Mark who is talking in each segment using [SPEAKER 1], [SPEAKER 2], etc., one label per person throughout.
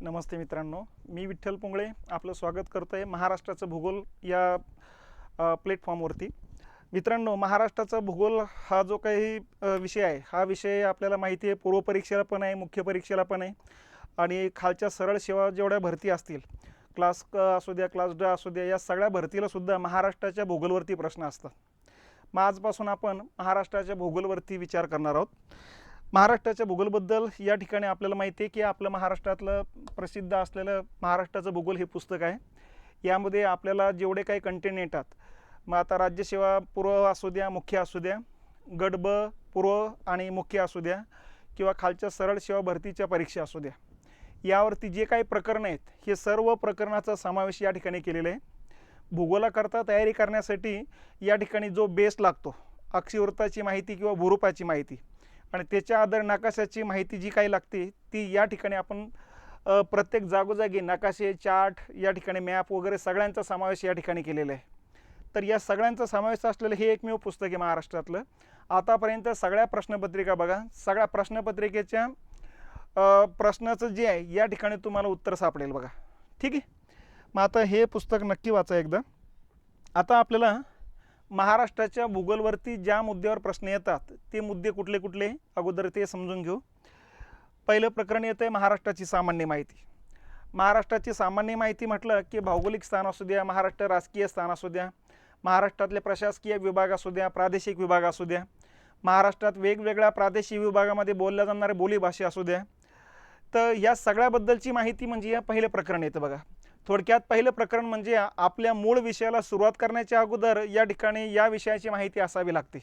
[SPEAKER 1] नमस्ते मित्रांनो, मी विठ्ठल पोंगळे आपलं स्वागत करतो आहे महाराष्ट्राचं भूगोल या प्लॅटफॉर्मवरती. मित्रांनो, महाराष्ट्राचा भूगोल हा जो काही विषय आहे, हा विषय आपल्याला माहिती आहे पूर्व परीक्षेला पण आहे, मुख्य परीक्षेला पण आहे आणि खालच्या सरळ सेवा जेवढ्या भरती असतील, क्लास क असू द्या, क्लास ड असू द्या, या सगळ्या भरतीला सुद्धा महाराष्ट्राच्या भूगोलवरती प्रश्न असतात. मग आजपासून आपण महाराष्ट्राच्या भूगोलवरती विचार करणार आहोत. महाराष्ट्राच्या भूगोलबद्दल या ठिकाणी आपल्याला माहिती आहे की आपलं महाराष्ट्रातलं प्रसिद्ध असलेलं महाराष्ट्राचं भूगोल हे पुस्तक आहे. यामध्ये आपल्याला जेवढे काही कंटेंट येतात, मग आता राज्यसेवा पूर्व असू द्या, मुख्य असू द्या, गट ब पूर्व आणि मुख्य असू द्या, किंवा खालच्या सरळ सेवा भरतीच्या परीक्षा असू द्या, यावरती जे काही प्रकरणं आहेत हे सर्व प्रकरणाचा समावेश या ठिकाणी केलेला आहे. भूगोलाकरता तयारी करण्यासाठी या ठिकाणी जो बेस लागतो, अक्षिवृत्ताची माहिती किंवा भूरूपाची माहिती आणि त्याच्या आधारे नकाशाची माहिती जी काही लागते ती या ठिकाणी आपण प्रत्येक जागोजागी नकाशे, चार्ट, या ठिकाणी मॅप वगैरे सगळ्यांचा समावेश या ठिकाणी केलेला आहे. तर या सगळ्यांचा समावेश असलेलं हे एकमेव पुस्तक आहे महाराष्ट्रातलं. आतापर्यंत सगळ्या प्रश्नपत्रिका बघा, सगळ्या प्रश्नपत्रिकेच्या प्रश्नाचं जे आहे या ठिकाणी तुम्हाला उत्तर सापडेल बघा. ठीक आहे. मग आता हे पुस्तक नक्की वाचा एकदा. आता आपल्याला महाराष्ट्राच्या भूगोलवरती ज्या मुद्द्यावर प्रश्न येतात ते मुद्दे कुठले कुठले अगोदर ते समजून घेऊ. पहिलं प्रकरण येतं आहे महाराष्ट्राची सामान्य माहिती. महाराष्ट्राची सामान्य माहिती म्हटलं की भौगोलिक स्थान असू द्या, महाराष्ट्र राजकीय स्थान असू द्या, महाराष्ट्रातले प्रशासकीय विभाग असू द्या, प्रादेशिक विभाग असू द्या, महाराष्ट्रात वेगवेगळ्या प्रादेशिक विभागामध्ये बोलल्या जाणारे बोलीभाषा असू द्या, तर या सगळ्याबद्दलची माहिती म्हणजे या पहिलं प्रकरण येतं बघा. थोडक्यात पहिलं प्रकरण म्हणजे आपल्या मूळ विषयाला सुरुवात करण्याच्या अगोदर या ठिकाणी या विषयाची माहिती असावी लागते.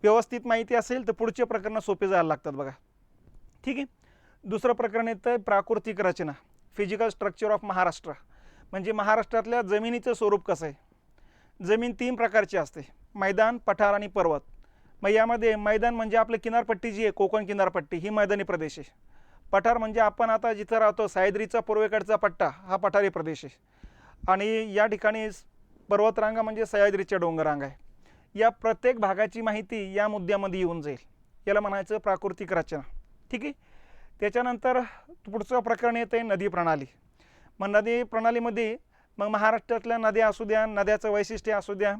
[SPEAKER 1] व्यवस्थित माहिती असेल तर पुढचे प्रकरणं सोपे जायला लागतात बघा. ठीक आहे. दुसरं प्रकरण येतं प्राकृतिक रचना, फिजिकल स्ट्रक्चर ऑफ महाराष्ट्र. म्हणजे महाराष्ट्रातल्या जमिनीचं स्वरूप कसं आहे. जमीन 3 प्रकारची असते, मैदान, पठार आणि पर्वत. मग यामध्ये मैदान म्हणजे आपली किनारपट्टी जी आहे, कोकण किनारपट्टी, ही मैदानी प्रदेश आहे. पठार म्हणजे आपण आता जिथं राहतो सह्याद्रीचा पूर्वेकडचा पट्टा, हा पठारी प्रदेश आहे. आणि या ठिकाणी पर्वतरांगा म्हणजे सह्याद्रीच्या डोंगररांगा आहे. या प्रत्येक भागाची माहिती या मुद्द्यामध्ये येऊन जाईल. याला म्हणायचं प्राकृतिक रचना. ठीक आहे. त्याच्यानंतर पुढचं प्रकरण येतं आहे नदी प्रणाली. मग नदी प्रणालीमध्ये मग महाराष्ट्रातल्या नद्या असू द्या, नद्याचं वैशिष्ट्य असू द्या,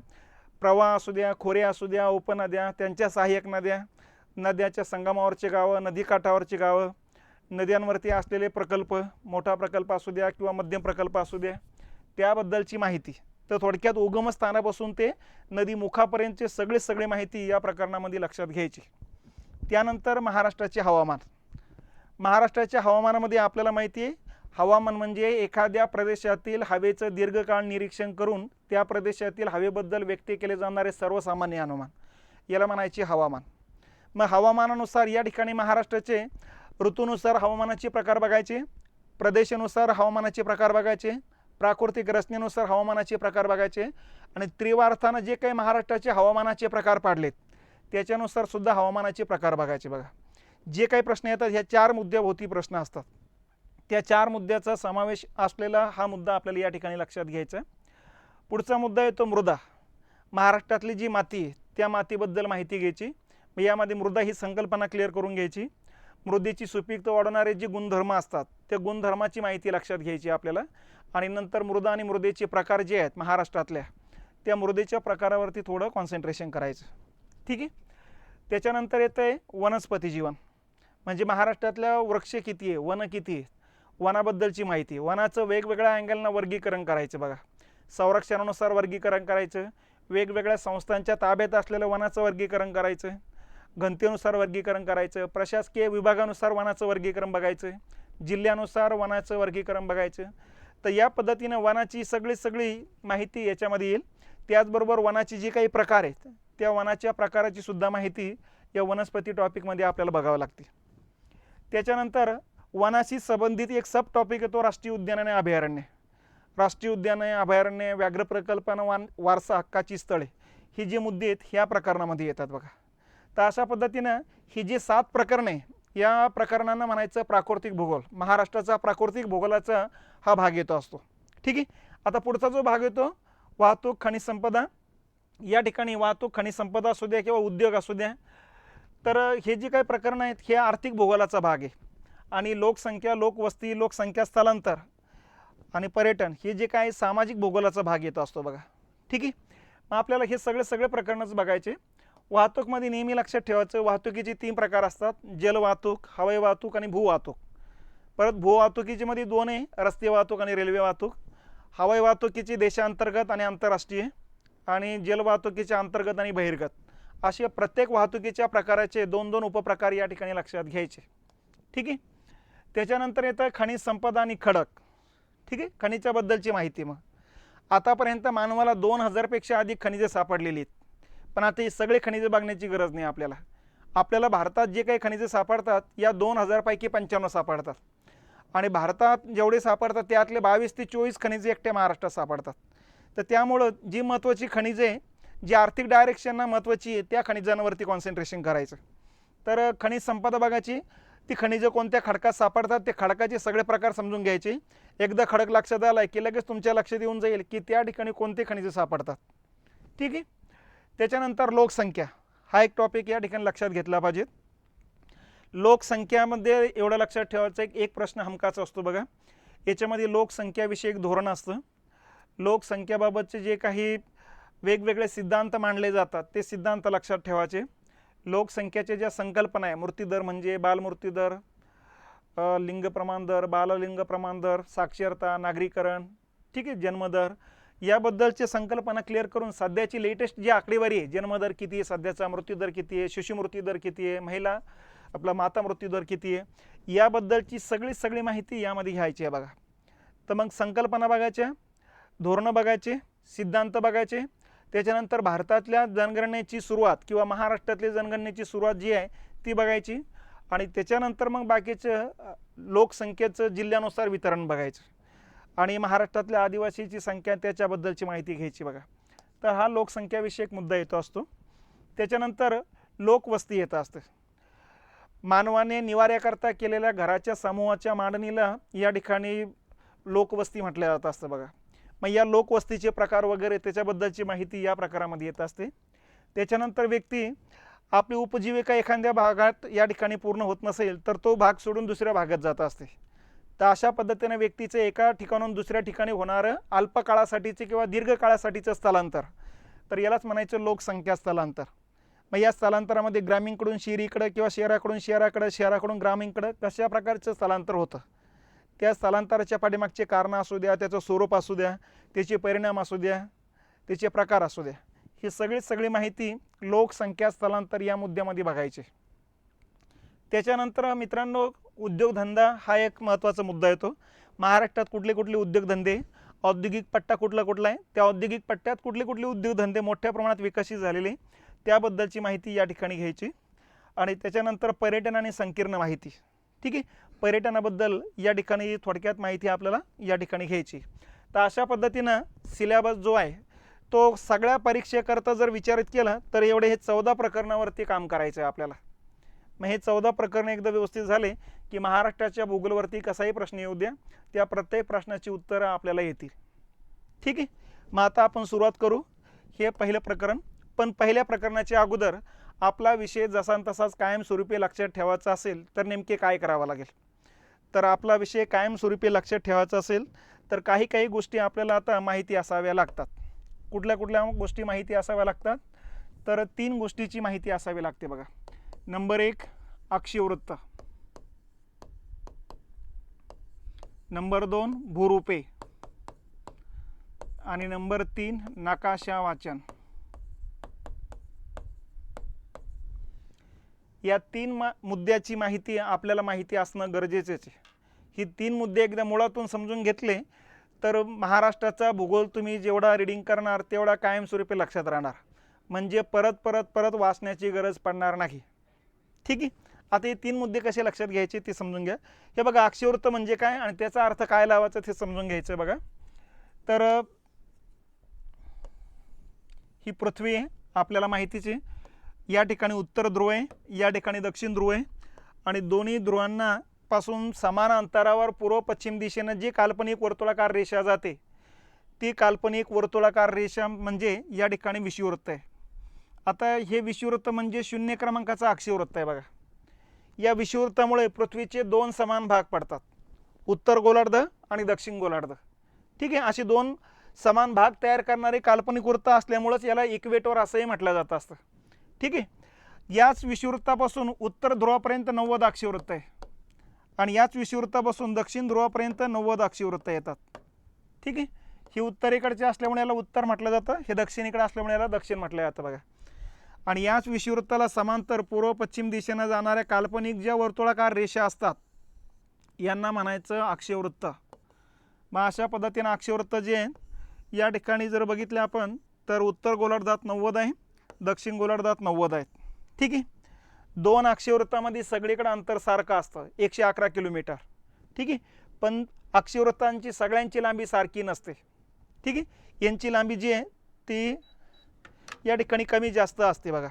[SPEAKER 1] प्रवाह असू द्या, खोरे असू द्या, उपनद्या, त्यांच्या सहाय्यक नद्या, नद्याच्या संगमावरचे गावं, नदीकाठावरची गावं, नद्यांवरती असलेले प्रकल्प, मोठा प्रकल्प असू द्या किंवा मध्यम प्रकल्प असू द्या, त्याबद्दलची माहिती. तर थोडक्यात उगमस्थानापासून ते नदीमुखापर्यंतचे सगळे माहिती या प्रकरणामध्ये लक्षात घ्यायची. त्यानंतर महाराष्ट्राचे हवामान. महाराष्ट्राच्या हवामानामध्ये आपल्याला माहिती आहे, हवामान म्हणजे एखाद्या प्रदेशातील हवेचं दीर्घकाळ निरीक्षण करून त्या प्रदेशातील हवेबद्दल व्यक्त केले जाणारे सर्वसामान्य अनुमान, याला म्हणायचे हवामान. मग हवामानानुसार या ठिकाणी महाराष्ट्राचे ऋतूनुसार हवामानाचे प्रकार बघायचे, प्रदेशानुसार हवामानाचे प्रकार बघायचे, प्राकृतिक रचनेनुसार हवामानाचे प्रकार बघायचे आणि त्रिवार्थानं जे काही महाराष्ट्राचे हवामानाचे प्रकार पाडलेत त्याच्यानुसार सुद्धा हवामानाचे प्रकार बघायचे बघा. जे काही प्रश्न येतात ह्या 4 मुद्द्याभोवती प्रश्न असतात. त्या 4 मुद्द्याचा समावेश असलेला हा मुद्दा आपल्याला या ठिकाणी लक्षात घ्यायचा. पुढचा मुद्दा येतो मृदा. महाराष्ट्रातली जी माती आहे त्या मातीबद्दल माहिती घ्यायची. यामध्ये मृदा ही संकल्पना क्लिअर करून घ्यायची. मृदेची सुपीकता वाढवणारे जे गुणधर्म असतात त्या गुणधर्माची माहिती लक्षात घ्यायची आपल्याला. आणि नंतर मृदा आणि मृदेचे प्रकार जे आहेत महाराष्ट्रातल्या, त्या मृदेच्या प्रकारावरती थोडं कॉन्सन्ट्रेशन करायचं. ठीक आहे. त्याच्यानंतर येतं आहे वनस्पती जीवन. म्हणजे महाराष्ट्रातल्या वृक्ष किती आहे, वन किती आहे, वनाबद्दलची माहिती. वनाचं वेगवेगळ्या अँगलनं वर्गीकरण करायचं बघा. संरक्षणानुसार वर्गीकरण करायचं, वेगवेगळ्या संस्थांच्या ताब्यात असलेलं वनाचं वर्गीकरण करायचं, घनतेनुसार वर्गीकरण करायचं, प्रशासकीय विभागानुसार वनाचं वर्गीकरण बघायचं, जिल्ह्यानुसार वनाचं वर्गीकरण बघायचं. तर या पद्धतीनं वनाची सगळी माहिती याच्यामध्ये येईल. त्याचबरोबर वनाची जी काही प्रकार आहेत त्या वनाच्या प्रकाराची सुद्धा माहिती या वनस्पती टॉपिकमध्ये आपल्याला बघावं लागते. त्याच्यानंतर वनाशी संबंधित एक सब टॉपिक येतो राष्ट्रीय उद्यान आणि अभयारण्य. राष्ट्रीय उद्याने, अभयारण्य, व्याघ्र प्रकल्पानं वारसा हक्काची स्थळे, ही जे मुद्दे आहेत ह्या प्रकरणामध्ये येतात बघा. तर अशा पद्धतीनं ही जी 7 प्रकरणे या प्रकरणांना म्हणायचं प्राकृतिक भूगोल. महाराष्ट्राचा प्राकृतिक भूगोलाचा हा भाग येतो असतो. ठीक आहे. आता पुढचा जो भाग येतो वाहतूक, खनिज संपदा. या ठिकाणी वाहतूक, खनिज संपदा असू द्या किंवा उद्योग असू द्या, तर हे जे काही प्रकरण आहेत हे आर्थिक भूगोलाचा भाग आहे. आणि लोकसंख्या, लोकवस्ती, लोकसंख्या स्थलांतर आणि पर्यटन हे जे काही सामाजिक भूगोलाचा भाग येत असतो बघा. ठीक आहे. मग आपल्याला हे सगळे प्रकरणच बघायचे. वाहतूकमध्ये नेहमी लक्षात ठेवायचं, वाहतुकीचे 3 प्रकार असतात: जलवाहतूक, हवाई वाहतूक आणि भूवाहतूक. परत भूवाहतुकीचे मध्ये 2 आहे, रस्ते वाहतूक आणि रेल्वे वाहतूक. हवाई वाहतुकीची देशांतर्गत आणि आंतरराष्ट्रीय, आणि जलवाहतुकीच्या अंतर्गत आणि बहिर्गत. असे प्रत्येक वाहतुकीच्या प्रकाराचे 2-2 उपप्रकार या ठिकाणी लक्षात घ्यायचे. ठीक आहे. त्याच्यानंतर येतं खनिज संपदा आणि खडक. ठीक आहे. खनिजाबद्दलची माहिती. मग आतापर्यंत मानवाला 2000 पेक्षा अधिक खनिजे सापडलेली आहेत. पण आता ही सगळे खनिजे बघण्याची गरज नाही आपल्याला. आपल्याला भारतात जे काही खनिजे सापडतात या 2000 पैकी 95 सापडतात. आणि भारतात जेवढे सापडतात त्यातले 22 ते 24 खनिजे एकट्या महाराष्ट्रात सापडतात. तर त्यामुळं जी महत्त्वाची खनिजे, जी आर्थिक डायरेक्शनना महत्त्वाची आहे, त्या खनिजांवरती कॉन्सन्ट्रेशन करायचं. तर खनिज संपदा बघायची. ती खनिजं कोणत्या खडकात सापडतात ते खडकाचे सगळे प्रकार समजून घ्यायचे. एकदा खडक लक्षात आला की लगेच तुमच्या लक्षात येऊन जाईल की त्या ठिकाणी कोणते खनिजे सापडतात. ठीक आहे. त्याच्यानंतर लोकसंख्या हा एक टॉपिक या ठिकाणी लक्षात घेतला पाहिजे. लोकसंख्यामध्ये एवढं लक्षात ठेवायचं एक प्रश्न हमखास असतो बघा. याच्यामध्ये लोकसंख्याविषयी एक धोरण असतं. लोकसंख्याबाबतचे जे काही वेगवेगळे सिद्धांत मांडले जातात ते सिद्धांत लक्षात ठेवायचे. लोकसंख्येच्या ज्या संकल्पना आहे, मृत्यूदर म्हणजे बालमृत्यूदर, लिंग प्रमाण दर, बाललिंग प्रमाण दर, साक्षरता, नागरीकरण, ठीक आहे, जन्मदर, याबद्दलची संकल्पना क्लिअर करून सध्याची लेटेस्ट जी आकडेवारी आहे, जन्मदर किती आहे, सध्याचा मृत्यूदर किती आहे, शिशुमृत्यूदर किती आहे, महिला आपला माता मृत्यूदर किती आहे, याबद्दलची सगळी माहिती यामध्ये घ्यायची आहे बघा. तर मग संकल्पना बघायच्या, धोरणं बघायचे, सिद्धांत बघायचे. त्याच्यानंतर भारतातल्या जनगणनेची सुरुवात किंवा महाराष्ट्रातल्या जनगणनेची सुरुवात जी आहे ती बघायची. आणि त्याच्यानंतर मग बाकीचं लोकसंख्येचं जिल्ह्यानुसार वितरण बघायचं. आणि महाराष्ट्रातल्या आदिवासीची संख्या त्याच्याबद्दलची माहिती घ्यायची बघा. तर हा लोकसंख्याविषयक मुद्दा येतो असतो. त्याच्यानंतर लोकवस्ती येत असते. मानवाने निवाऱ्याकरता केलेल्या घराच्या समूहाच्या मांडणीला या ठिकाणी लोकवस्ती म्हटलं जात असतं बघा. मग या लोकवस्तीचे प्रकार वगैरे त्याच्याबद्दलची माहिती या प्रकारामध्ये येत असते. त्याच्यानंतर व्यक्ती आपली उपजीविका एखाद्या भागात या ठिकाणी पूर्ण होत नसेल तर तो भाग सोडून दुसऱ्या भागात जात असते. तर अशा पद्धतीने व्यक्तीचं एका ठिकाणाहून दुसऱ्या ठिकाणी होणारं अल्पकाळासाठीचे किंवा दीर्घकाळासाठीचं स्थलांतर, तर यालाच म्हणायचं लोकसंख्या स्थलांतर. मग या स्थलांतरामध्ये ग्रामीणकडून शहरीकडे किंवा शहराकडून शहराकडे, शहराकडून ग्रामीणकडे कशा प्रकारचं स्थलांतर होतं, त्या स्थलांतराच्या पाठीमागचे कारणं असू द्या, त्याचं स्वरूप असू द्या, त्याचे परिणाम असू द्या, त्याचे प्रकार असू द्या, ही सगळी माहिती लोकसंख्या स्थलांतर या मुद्द्यामध्ये बघायची. त्याच्यानंतर मित्रांनो उद्योगधंदा हा एक महत्त्वाचा मुद्दा येतो. महाराष्ट्रात कुठले उद्योगधंदे, औद्योगिक पट्टा कुठला आहे, त्या औद्योगिक पट्ट्यात कुठले उद्योगधंदे मोठ्या प्रमाणात विकसित झालेले त्याबद्दलची माहिती या ठिकाणी घ्यायची. आणि त्याच्यानंतर पर्यटन आणि संकीर्ण माहिती. ठीक आहे. पर्यटनाबद्दल या ठिकाणी थोडक्यात माहिती आपल्याला या ठिकाणी घ्यायची. तर अशा पद्धतीनं सिलेबस जो आहे तो सगळ्या परीक्षेकरता जर विचारित केला तर एवढे हे 14 प्रकरणावरती काम करायचं आहे आपल्याला. मग हे 14 प्रकरण एकदा व्यवस्थित झाले की महाराष्ट्राच्या भूगोलवरती कसाही प्रश्न येऊ द्या, त्या प्रत्येक प्रश्नाची उत्तरं आपल्याला येतील. ठीक आहे. मग आता आपण सुरुवात करू. हे पहिलं प्रकरण. पण पहिल्या प्रकरणाच्या अगोदर आपला विषय जसा तसाच कायमस्वरूपी लक्षात ठेवायचा असेल तर नेमके काय करावं लागेल. तर आपला विषय कायमस्वरूपी लक्षात ठेवायचा असेल तर काही गोष्टी आपल्याला आता माहिती असाव्या लागतात. कुठल्या गोष्टी माहिती असाव्या लागतात, तर 3 गोष्टीची माहिती असावी लागते बघा. नंबर 1 अक्षीय वृत्त, नंबर 2 भूरूपे आणि नंबर 3 नकाशा वाचन. या 3 मुद्द्याची माहिती आपल्याला माहिती असणं गरजेचंच आहे. ही 3 मुद्दे एकदा मुळातून समजून घेतले तर महाराष्ट्राचा भूगोल तुम्ही जेवढा रीडिंग करणार तेवढा कायमस्वरूपी लक्षात राहणार. म्हणजे परत वाचण्याची गरज पडणार नाही. ठीक आहे. आता हे 3 मुद्दे कसे लक्षात घ्यायचे ते समजून घ्या. हे बघा अक्षीयवृत्त म्हणजे काय आणि त्याचा अर्थ काय लावायचा ते समजून घ्यायचं बघा. तर ही पृथ्वी आहे आपल्याला माहितीच आहे. या ठिकाणी उत्तर ध्रुव आहे, या ठिकाणी दक्षिण ध्रुव आहे आणि दोन्ही ध्रुवांना पासून समान अंतरावर पूर्व पश्चिम दिशेने जी काल्पनिक वर्तुळाकार रेषा जाते ती काल्पनिक वर्तुळाकार रेषा म्हणजे या ठिकाणी विषुववृत्त आहे. आता हे विषुववृत्त म्हणजे 0 क्रमांकाचा अक्षीयवृत्त आहे बघा. या विषुववृत्तामुळे पृथ्वीचे दोन समान भाग पडतात, उत्तर गोलार्ध आणि दक्षिण गोलार्ध. ठीक आहे, असे दोन समान भाग तयार करणारे काल्पनिक वृत्त असल्यामुळेच याला इक्वेटर असंही म्हटलं जात असतं. ठीक आहे, याच विषुववृत्तापासून उत्तर ध्रुवापर्यंत 90 अक्षीयवृत्त आहे आणि याच विषुववृत्तापासून दक्षिण ध्रुवापर्यंत 90 अक्षीयवृत्त येतात. ठीक आहे, ही उत्तरेकडचे असल्यामुळे याला उत्तर म्हटलं जातं, हे दक्षिणेकडे असल्यामुळे याला दक्षिण म्हटलं जातं बघा. आणि याच विषुववृत्ताला समांतर पूर्व पश्चिम दिशेनं जाणाऱ्या काल्पनिक ज्या वर्तुळाकार रेषा असतात यांना म्हणायचं अक्षीयवृत्त. मग अशा पद्धतीनं अक्षीयवृत्त जे आहे या ठिकाणी जर बघितले आपण तर उत्तर गोलार्धात 90 आहे, दक्षिण गोलार्धात 90 आहेत. ठीक आहे, दोन अक्षीयवृत्तामध्ये सगळीकडे अंतर सारखं असतं 111 किलोमीटर. ठीक आहे, पण अक्षीयवृत्तांची सगळ्यांची लांबी सारखी नसते. ठीक आहे, यांची लांबी जी आहे ती या ठिकाणी कमी जास्त असते बघा.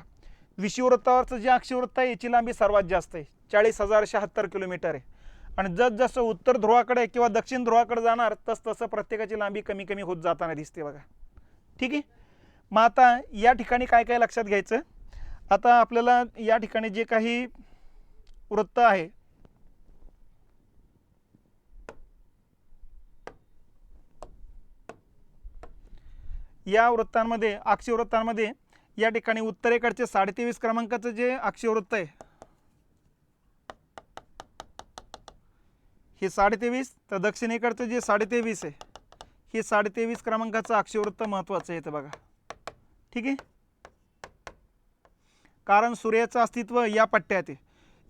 [SPEAKER 1] विषुववृत्तावरचं जे अक्षीयवृत्त आहे याची लांबी सर्वात जास्त आहे, 40,076 किलोमीटर आहे. आणि जसं उत्तर ध्रुवाकडे किंवा दक्षिण ध्रुवाकडे जाणार तसं प्रत्येकाची लांबी कमी कमी होत जाताना दिसते बघा. ठीक आहे, मग आता या ठिकाणी काय काय लक्षात घ्यायचं. आता आपल्याला या ठिकाणी जे काही वृत्त आहे या वृत्तांमध्ये अक्षीयवृत्तांमध्ये या ठिकाणी उत्तरेकडचे 23.5 क्रमांकाचं जे अक्षीयवृत्त आहे हे 23.5, तर दक्षिणेकडचं जे 23.5 आहे हे 23.5 क्रमांकाचं अक्षीयवृत्त महत्त्वाचं येतं बघा. ठीक आहे, कारण सूर्याचं अस्तित्व या पट्ट्यात आहे.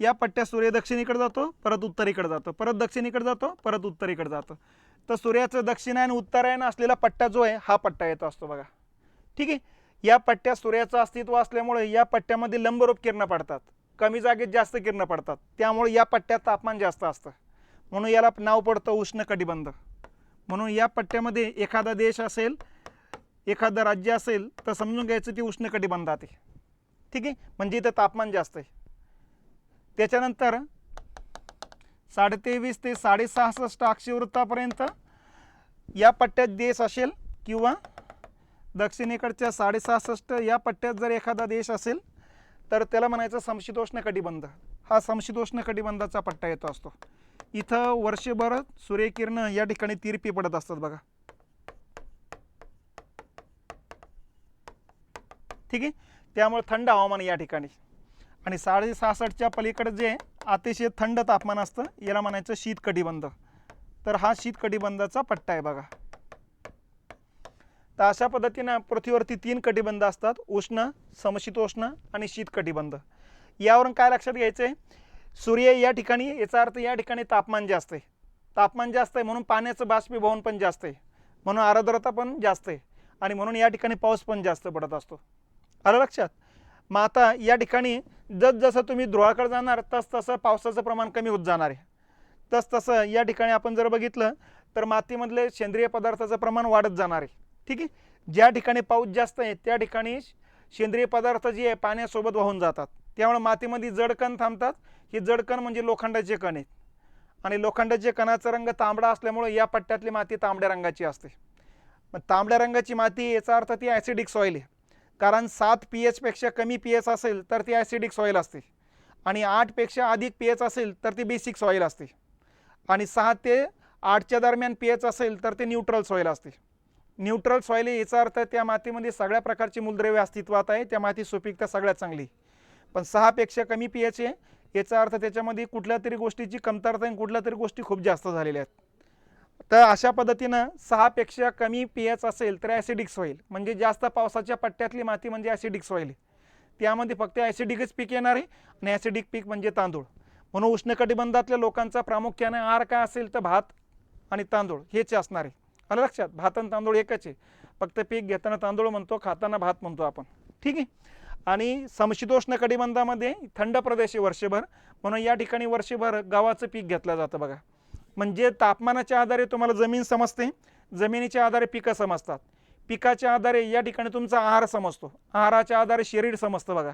[SPEAKER 1] या पट्ट्यात सूर्य दक्षिणेकडे जातो, परत उत्तरेकडे जातो, परत दक्षिणेकडे जातो, परत उत्तरेकडे जातो. तर सूर्याचं दक्षिणायन उत्तरायण असलेला पट्टा जो आहे हा पट्टा येतो असतो बघा. ठीक आहे, या पट्ट्यात सूर्याचं अस्तित्व असल्यामुळे या पट्ट्यामध्ये लंबरूप किरणं पडतात, कमी जागेत जास्त किरणं पडतात, त्यामुळे या पट्ट्यात तापमान जास्त असतं, म्हणून याला नाव पडतं उष्णकटिबंध. म्हणून या पट्ट्यामध्ये एखादा देश असेल, एखादं राज्य असेल तर समजून घ्यायचं ती उष्णकटिबंधात आहे. ठीक आहे, म्हणजे इथं तापमान जास्त आहे. त्याच्यानंतर 23.5 ते 66.5 अक्षीयवृत्तापर्यंत या पट्ट्यात देश असेल किंवा दक्षिणेकडच्या 66.5 या पट्ट्यात जर एखादा देश असेल तर त्याला म्हणायचं समशीतोष्ण कटिबंध. हा समशीतोष्ण कटिबंधाचा पट्टा येतो असतो. इथं वर्षभर सूर्यकिरणं या ठिकाणी तिरपी पडत असतात बघा. ठीक आहे, त्यामुळे थंड हवामान या ठिकाणी. आणि 66.5च्या पलीकडे जे अतिशय थंड तापमान असतं याला म्हणायचं शीत कटिबंध. तर हा शीत कटिबंधाचा पट्टा आहे बघा. तर अशा पद्धतीनं पृथ्वीवरती 3 कटिबंध असतात, उष्ण, समशीतोष्ण आणि शीत कटिबंध. यावरून काय लक्षात घ्यायचं आहे, सूर्य या ठिकाणी, याचा अर्थ या ठिकाणी तापमान जास्त आहे. तापमान जास्त आहे म्हणून पाण्याचं बाष्पीभवन पण जास्त आहे, म्हणून आर्द्रता पण जास्त आहे आणि म्हणून या ठिकाणी पाऊस पण जास्त पडत असतो. आलं लक्षात. मग आता या ठिकाणी जसं तुम्ही ध्रुवाकडे जाणार तसं पावसाचं प्रमाण कमी होत जाणार आहे. तसं या ठिकाणी आपण जर बघितलं तर मातीमधले सेंद्रिय पदार्थाचं प्रमाण वाढत जाणार आहे. ठीक आहे, ज्या ठिकाणी पाऊस जास्त आहे त्या ठिकाणी सेंद्रिय पदार्थ जे आहे पाण्यासोबत वाहून जातात, त्यामुळे मातीमध्ये जडकण थांबतात. हे जडकण म्हणजे लोखंडाचे कण आहेत आणि लोखंडाचे कणाचा रंग तांबडा असल्यामुळे या पट्ट्यातली माती तांबड्या रंगाची असते. मग तांबड्या रंगाची माती याचा अर्थ ती ॲसिडिक सॉईल आहे, कारण 7 pH पेक्षा कमी pH असेल तर ती ॲसिडिक सॉईल असते आणि 8 पेक्षा अधिक pH असेल तर ती बेसिक सॉईल असते आणि 6 ते 8च्या दरम्यान pH असेल तर ते न्यूट्रल सॉईल असते. न्यूट्रल सॉईल याचा अर्थ त्या मातीमध्ये सगळ्या प्रकारची मूलद्रव्ये अस्तित्वात आहे, त्या माती सुपीकता सगळ्यात चांगली. पण 6 पेक्षा कमी pH आहे याचा अर्थ त्याच्यामध्ये कुठल्या तरी गोष्टीची कमतरता आणि कुठल्या तरी गोष्टी खूप जास्त झालेल्या आहेत. तर अशा पद्धतीनं 6 पेक्षा कमी pH असेल तर ॲसिडिक सॉईल, म्हणजे जास्त पावसाच्या पट्ट्यातली माती म्हणजे ॲसिडिक सॉईल आहे. त्यामध्ये फक्त ॲसिडिकच पीक येणार आहे आणि ॲसिडिक पीक म्हणजे तांदूळ. म्हणून उष्णकटिबंधातल्या लोकांचा प्रामुख्याने आहार काय असेल तर भात आणि तांदूळ हेच असणार आहे. आलं लक्षात. भात आणि तांदूळ एकच आहे, फक्त पीक घेताना तांदूळ म्हणतो, खाताना भात म्हणतो आपण. ठीक आहे. आणि समशीतोष्ण कटिबंधामध्ये थंड प्रदेश आहे वर्षभर, म्हणून या ठिकाणी वर्षभर गव्हाचं पीक घेतलं जातं बघा. म्हणजे तापमानाच्या आधारे तुम्हाला जमीन समजते, जमिनीच्या आधारे पिकं समजतात, पिकाच्या आधारे या ठिकाणी तुमचा आहार समजतो, आहाराच्या आधारे शरीर समजतं बघा,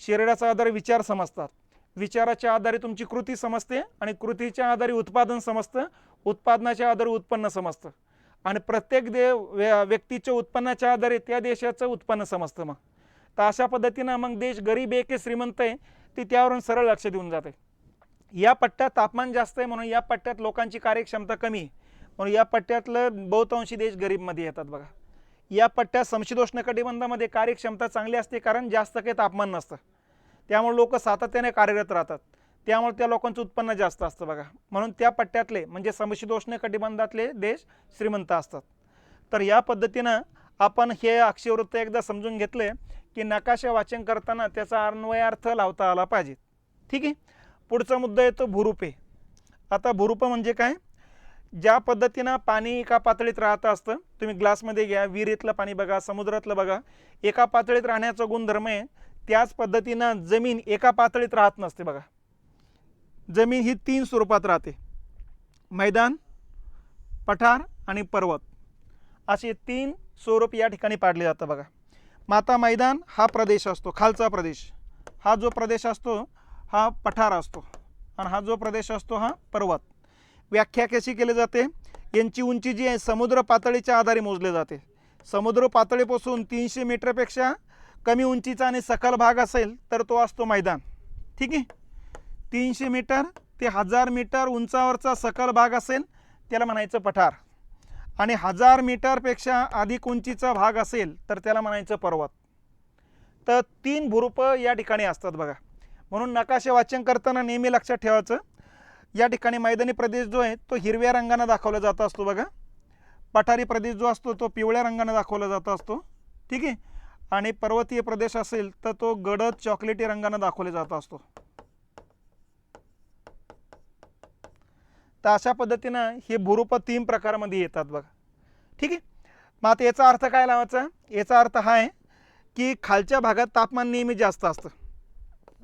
[SPEAKER 1] शरीराच्या आधारे विचार समजतात, विचाराच्या आधारे तुमची कृती समजते आणि कृतीच्या आधारे उत्पादन समजतं, उत्पादनाच्या आधारे उत्पन्न समजतं आणि प्रत्येक व्यक्तीच्या उत्पन्नाच्या आधारे त्या देशाचं उत्पन्न समजतं. मग तर अशा पद्धतीनं मग देश गरीब आहे की श्रीमंत आहे ते त्यावरून सरळ लक्ष देऊन जाते. या पट्ट्यात तापमान जास्त आहे म्हणून या पट्ट्यात लोकांची कार्यक्षमता कमी आहे, म्हणून या पट्ट्यातलं बहुतांशी देश गरीबमध्ये येतात बघा. या पट्ट्यात समशीतोष्ण कटिबंधामध्ये कार्यक्षमता चांगली असते कारण जास्त काही तापमान नसतं, त्यामुळे लोक सातत्याने कार्यरत राहतात, त्यामुळे त्या लोकांचं उत्पन्न जास्त असतं बघा. म्हणून त्या पट्ट्यातले म्हणजे समशीतोष्ण कटिबंधातले देश श्रीमंत असतात. तर या पद्धतीनं आपण हे अक्षरवृत्त एकदा समजून घेतले की नकाशा वाचन करताना त्याचा अन्वयार्थ लावता आला पाहिजे. ठीक आहे. पुढचा मुद्दा येतो भूरूपे. आता भूरूप म्हणजे काय? ज्या पद्धतीनं पाणी एका पातळीत राहत असतं, तुम्ही ग्लासमध्ये घ्या, विहिरीतलं पाणी बघा, समुद्रातलं बघा, एका पातळीत राहण्याचा गुणधर्म आहे. त्याच पद्धतीनं जमीन एका पातळीत राहत नसते बघा. जमीन ही 3 स्वरूपात राहते, मैदान, पठार आणि पर्वत, असे 3 स्वरूप या ठिकाणी पाडले जातं बघा. माता मैदान हा प्रदेश असतो, खालचा प्रदेश, हा जो प्रदेश असतो हा पठार असतो, आणि हा जो प्रदेश असतो हा पर्वत. व्याख्या कशी केली जाते? यांची उंची जी आहे समुद्र पातळीच्या आधारे मोजले जाते. समुद्र पातळीपासून 300 मीटरपेक्षा कमी उंचीचा आणि सखल भाग असेल तर तो असतो मैदान. ठीक आहे. 300 मीटर ते 1000 मीटर उंचावरचा सखल भाग असेल त्याला म्हणायचं पठार, आणि 1000 मीटरपेक्षा अधिक उंचीचा भाग असेल तर त्याला म्हणायचं पर्वत. तर 3 भूरूप या ठिकाणी असतात बघा. म्हणून नकाशे वाचन करताना नेहमी लक्षात ठेवायचं, या ठिकाणी मैदानी प्रदेश जो आहे तो हिरव्या रंगाने दाखवला जात असतो बघा, पठारी प्रदेश जो असतो तो पिवळ्या रंगाने दाखवला जात असतो. ठीक आहे. आणि पर्वतीय प्रदेश असेल तर तो गडद चॉकलेटी रंगाने दाखवला जात असतो. तर अशा पद्धतीनं हे भूरूप 3 प्रकारामध्ये येतात बघा. ठीक आहे. मग आता याचा अर्थ काय लावायचा? याचा अर्थ हा आहे की खालच्या भागात तापमान नेहमी जास्त असतं,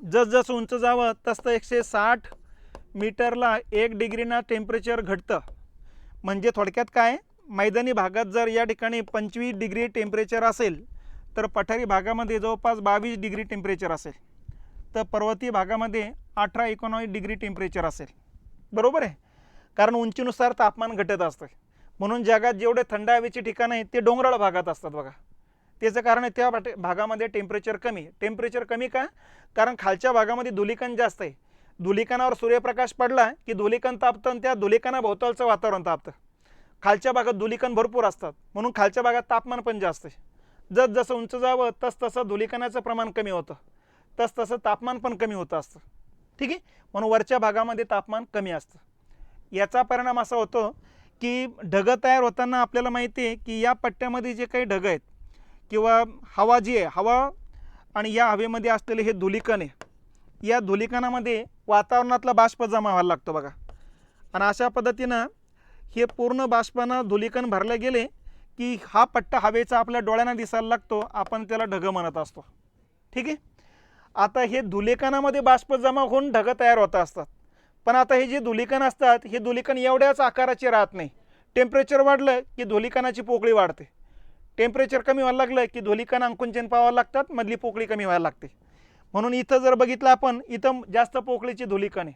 [SPEAKER 1] जसजसं उंच जावं तसं 160 मीटरला 1 डिग्रीना टेम्परेचर घटतं. म्हणजे थोडक्यात काय, मैदानी भागात जर या ठिकाणी 25 डिग्री टेम्परेचर असेल तर पठारी भागामध्ये जवळपास 22 डिग्री टेम्परेचर असेल, तर पर्वतीय भागामध्ये 18-19 डिग्री टेम्परेचर असेल. बरोबर आहे, कारण उंचीनुसार तापमान घटत असतं. म्हणून जगात जेवढे थंड हवेची ठिकाणं आहेत ते डोंगराळ भागात असतात बघा. त्याचं कारण आहे त्या भागामध्ये टेम्परेचर कमी. टेम्परेचर कमी का? कारण खालच्या भागामध्ये धुलीकण जास्त आहे. धुलीकणावर सूर्यप्रकाश पडला की धुलीकण तापतं आणि त्या धुलीकणाभोवतालचं वातावरण तापतं. खालच्या भागात धुलीकण भरपूर असतात म्हणून खालच्या भागात तापमान पण जास्त आहे. जसजसं उंच जावं तसतसं धुलीकणाचं प्रमाण कमी होतं, तसतसं तापमान पण कमी होतं असतं. ठीक आहे. म्हणून वरच्या भागामध्ये तापमान कमी असतं. याचा परिणाम असा होतो की ढगं तयार होताना आपल्याला माहिती आहे की या पट्ट्यामध्ये जे काही ढगं आहेत किंवा हवा जी आहे, हवा आणि या हवेमध्ये असलेले हे धुलीकण आहे, या धुलीकणामध्ये वातावरणातला बाष्प जमा व्हायला लागतो बघा. आणि अशा पद्धतीनं हे पूर्ण बाष्पानं धुलीकण भरले गेले की हा पट्टा हवेचा आपल्या डोळ्यांना दिसायला लागतो, आपण त्याला ढगं म्हणत असतो. ठीक आहे. आता हे धुलीकणामध्ये बाष्प जमा होऊन ढगं तयार होत असतात, पण आता हे जे धुलीकण असतात हे धुलीकण एवढ्याच आकाराचे राहत नाही. टेम्परेचर वाढलं की धुलीकणाची पोकळी वाढते, टेम्परेचर कमी व्हायला लागलं की धुलीकण आकुंचन पावायला लागतात, मधली पोकळी कमी व्हायला लागते. म्हणून इथं जर बघितलं आपण, इथं जास्त पोकळीची धुलीकण आहे,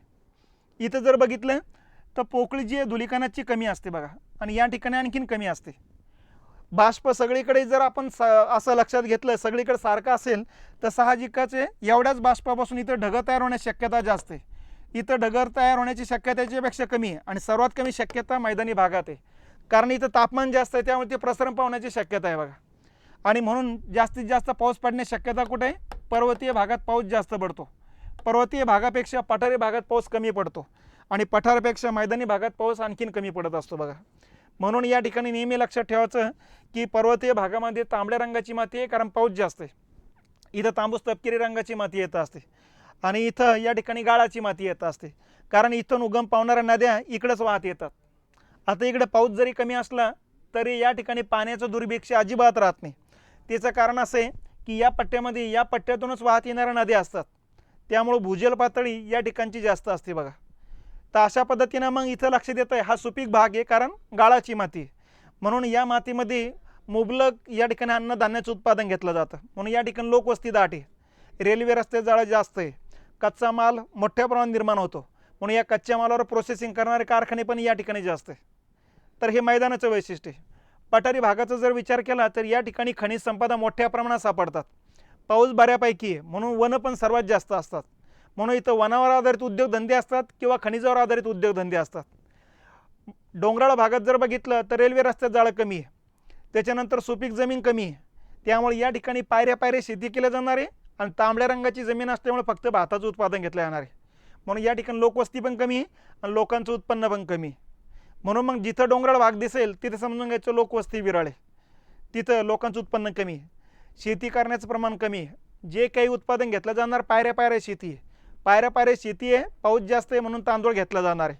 [SPEAKER 1] इथं जर बघितलं तर पोकळी जी आहे धुलीकणाची कमी असते बघा, आणि या ठिकाणी आणखीन कमी असते. बाष्प सगळीकडे जर आपण असं लक्षात घेतलं सगळीकडे सारखं असेल तर साहजिकच आहे एवढ्याच बाष्पापासून इथं ढगं तयार होण्याची शक्यता जास्त आहे. इथं ढगं तयार होण्याची शक्यता याच्यापेक्षा कमी आहे, आणि सर्वात कमी शक्यता मैदानी भागात आहे, कारण इथं तापमान जास्त आहे त्यामुळे ते प्रसरण पावण्याची शक्यता आहे बघा. आणि म्हणून जास्तीत जास्त पाऊस पडण्याची शक्यता कुठे आहे? पर्वतीय भागात पाऊस जास्त पडतो. पर्वतीय भागापेक्षा पठारी भागात पाऊस कमी पडतो, आणि पठारापेक्षा मैदानी भागात पाऊस आणखीन कमी पडत असतो बघा. म्हणून या ठिकाणी नेहमी लक्षात ठेवायचं की पर्वतीय भागामध्ये तांबड्या रंगाची माती आहे कारण पाऊस जास्त आहे, इथं तांबूस तपकिरी रंगाची माती येत असते, आणि इथं या ठिकाणी गाळाची माती येत असते कारण इथून उगम पावणाऱ्या नद्या इकडेच वाहत येतात. आता इकडे पाऊस जरी कमी असला तरी या ठिकाणी पाण्याचं दुर्भिक्ष अजिबात राहत नाही. त्याचं कारण असं आहे की या पट्ट्यामध्ये या पट्ट्यातूनच वाहत येणाऱ्या नद्या असतात, त्यामुळे भूजल पातळी या ठिकाणची जास्त असते बघा. तर अशा पद्धतीनं मग इथं लक्षात येतं आहे हा सुपीक भाग आहे कारण गाळाची माती, म्हणून या मातीमध्ये मुबलक या ठिकाणी अन्नधान्याचं उत्पादन घेतलं जातं. म्हणून या ठिकाणी लोकवस्ती दाट आहे, रेल्वे रस्ते जाळं जास्त आहे, कच्चा माल मोठ्या प्रमाणात निर्माण होतो, म्हणून या कच्च्या मालावर प्रोसेसिंग करणारे कारखाने पण या ठिकाणी जास्त आहे. तर हे मैदानाचं वैशिष्ट्य आहे. पठारी भागाचा जर विचार केला तर या ठिकाणी खनिज संपदा मोठ्या प्रमाणात सापडतात, पाऊस बऱ्यापैकी आहे म्हणून वनं पण सर्वात जास्त असतात, म्हणून इथं वनावर आधारित उद्योगधंदे असतात किंवा खनिजावर आधारित उद्योगधंदे असतात. डोंगराळ भागात जर बघितलं तर रेल्वे रस्त्यात जाळं कमी आहे, त्याच्यानंतर सुपीक जमीन कमी आहे, त्यामुळे या ठिकाणी पायऱ्या पायऱ्या शेती केल्या जाणार आहे आणि तांबड्या रंगाची जमीन असल्यामुळे फक्त भाताचं उत्पादन घेतलं जाणार आहे. म्हणून या ठिकाणी लोकवस्ती पण कमी आहे आणि लोकांचं उत्पन्न पण कमी आहे. म्हणून मग जिथं डोंगराळ भाग दिसेल तिथे समजून घ्यायचं लोकवस्ती विरळ आहे, तिथं लोकांचं उत्पन्न कमी आहे, शेती करण्याचं प्रमाण कमी आहे. जे काही उत्पादन घेतलं जाणार पायऱ्या पायऱ्या शेती आहे, पायऱ्या पायऱ्या शेती आहे, पाऊस जास्त आहे म्हणून तांदूळ घेतला जाणार आहे.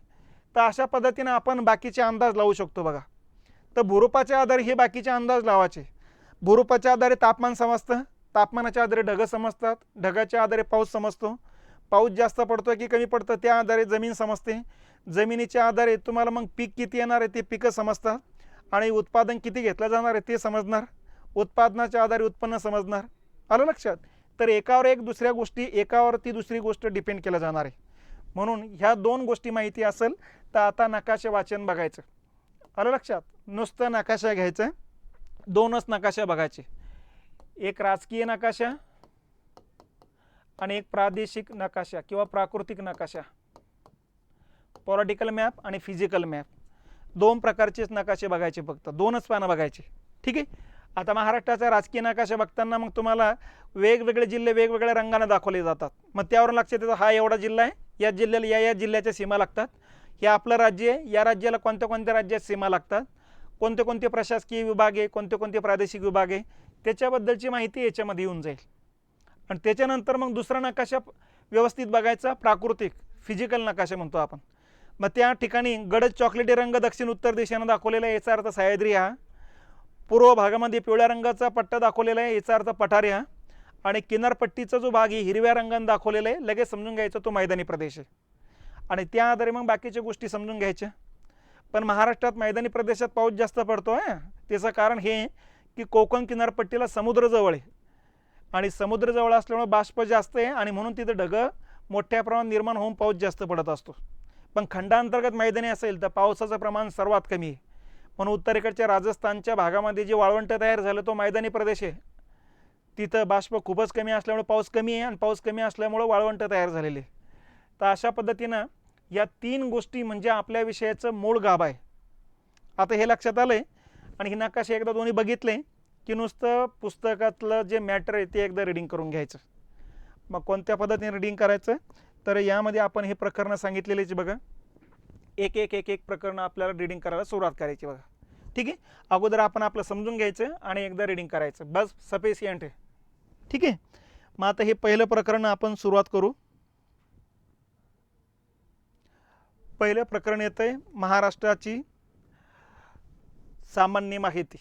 [SPEAKER 1] तर अशा पद्धतीने आपण बाकीचे अंदाज लावू शकतो बघा. तर भूरूपाच्या आधारे हे बाकीचे अंदाज लावायचे. भूरूपाच्या आधारे तापमान समजतं, तापमानाच्या आधारे ढगं समजतात, ढगाच्या आधारे पाऊस समजतो, पाऊस जास्त पडतो की कमी पडतं त्या आधारे जमीन समजते, जमिनीच्या आधारे तुम्हाला मग पीक किती येणार आहे ते पिकं समजतात आणि उत्पादन किती घेतलं जाणार आहे ते समजणार, उत्पादनाच्या आधारे उत्पन्न समजणार. आलं लक्षात? तर एकावर एक दुसऱ्या गोष्टी, एकावरती दुसरी गोष्ट डिपेंड केल्या जाणार आहे. म्हणून ह्या दोन गोष्टी माहिती असेल तर आता नकाशे वाचन बघायचं. आलं लक्षात? नुसतं नकाशा घ्यायचं, दोनच नकाशा बघायचे, एक राजकीय नकाशा आणि एक प्रादेशिक नकाशा किंवा प्राकृतिक नकाशा, पॉलिटिकल मॅप आणि फिजिकल मॅप. दोन प्रकारचेच नकाशे बघायचे, फक्त दोनच पानं बघायचे. ठीक आहे. आता महाराष्ट्राचा राजकीय नकाशा बघताना मग तुम्हाला वेगवेगळे जिल्हे वेगवेगळ्या रंगाने दाखवले जातात. मग त्यावरून लक्षात येतं हा एवढा जिल्हा आहे, या जिल्ह्याला या जिल्ह्याच्या सीमा लागतात, हे आपलं राज्य आहे, या राज्याला कोणत्या कोणत्या राज्यात सीमा लागतात, कोणते कोणते प्रशासकीय विभाग आहे, कोणते कोणते प्रादेशिक विभाग आहे, त्याच्याबद्दलची माहिती याच्यामध्ये येऊन जाईल. आणि त्याच्यानंतर मग दुसरा नकाशा व्यवस्थित बघायचा, प्राकृतिक फिजिकल नकाशा म्हणतो आपण. मग त्या ठिकाणी गडद चॉकलेटी रंग दक्षिण उत्तर दिशेनं दाखवलेला आहे, याचा अर्थ सह्याद्री हा. पूर्व भागामध्ये पिवळ्या रंगाचा पट्टा दाखवलेला आहे, याचा अर्थ पठारी हा. आणि किनारपट्टीचा जो भाग आहे हिरव्या रंगाने दाखवलेला आहे, लगेच समजून घ्यायचं तो मैदानी प्रदेश आहे. आणि त्या आधारे मग बाकीच्या गोष्टी समजून घ्यायच्या. पण महाराष्ट्रात मैदानी प्रदेशात पाऊस जास्त पडतो आहे, त्याचं कारण हे की कोकण किनारपट्टीला समुद्र जवळ आहे आणि समुद्र जवळ असल्यामुळे बाष्प जास्त आहे आणि म्हणून तिथं ढगं मोठ्या प्रमाणात निर्माण होऊन पाऊस जास्त पडत असतो. पण खंडांतर्गत मैदानी असेल तर पावसाचं प्रमाण सर्वात कमी आहे. म्हणून उत्तरेकडच्या राजस्थानच्या भागामध्ये जे वाळवंट तयार झालं तो मैदानी प्रदेश आहे, तिथं बाष्प खूपच कमी असल्यामुळे पाऊस कमी आहे आणि पाऊस कमी असल्यामुळे वाळवंट तयार झालेले. तर अशा पद्धतीनं या तीन गोष्टी म्हणजे आपल्या विषयाचं मूळ गाभा आहे. आता हे लक्षात आलं आहे. आणि ही नकाशे एकदा दोन्ही बघितले की नुसतं पुस्तकातलं जे मॅटर आहे ते एकदा रिडिंग करून घ्यायचं. मग कोणत्या पद्धतीने रिडिंग करायचं, तर यामध्ये आपण हे प्रकरणं सांगितलेलीच बघा, एक एक एक एक प्रकरणं आपल्याला रिडिंग करायला सुरुवात करायची बघा. ठीक आहे. अगोदर आपण आपलं समजून घ्यायचं आणि एकदा रिडिंग करायचं, बस सफिशियंट आहे. ठीक आहे. मग आता हे पहिलं प्रकरण आपण सुरुवात करू. पहिलं प्रकरण येतंय महाराष्ट्राची सामान्य माहिती.